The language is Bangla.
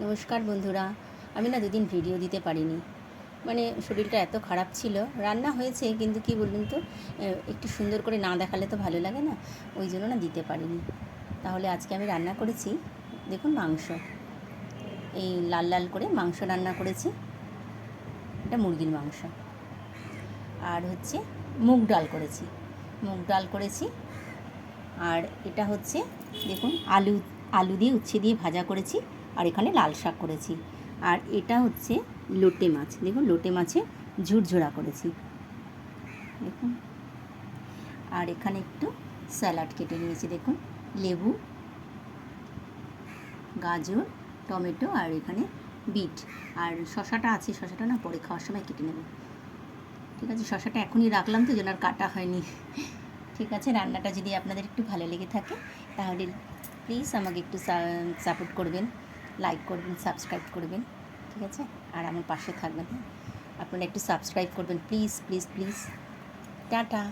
নমস্কার বন্ধুরা। আমি না দুদিন ভিডিও দিতে পারিনি, মানে শরীরটা এত খারাপ ছিল। রান্না হয়েছে কিন্তু কি বলুন তো, একটু সুন্দর করে না দেখালে তো ভালো লাগে না, ওই জন্য না দিতে পারিনি। তাহলে আজকে আমি রান্না করেছি, দেখুন মাংস, এই লাল লাল করে মাংস রান্না করেছি। এটা মুরগির মাংস। আর হচ্ছে মুগ ডাল করেছি, মুগ ডাল করেছি। আর এটা হচ্ছে দেখুন আলু আলু দিয়ে উচ্ছে দিয়ে ভাজা করেছি। আর এখানে লাল শাক করেছি। আর এটা হচ্ছে লোটে মাছ, দেখুন লোটে মাছের ঝুরঝোড়া করেছি দেখুন। আর এখানে একটু স্যালাড কেটে নিয়েছি, দেখুন লেবু, গাজর, টমেটো, আর এখানে বিট। আর শশাটা আছে, শশাটা না পরে খাওয়ার সময় কেটে নেব। ঠিক আছে, শশাটা এখনই রাখলাম তো যেন আর কাটা হয়নি। ঠিক আছে, রান্নাটা যদি আপনাদের একটু ভালো লেগে থাকে তাহলে প্লিজ আমাকে একটু সাপোর্ট করবেন, লাইক করবেন, সাবস্ক্রাইব করবেন। ঠিক আছে, আর আমার পাশে থাকবেন। আপনারা একটু সাবস্ক্রাইব করবেন প্লিজ প্লিজ প্লিজ। টাটা।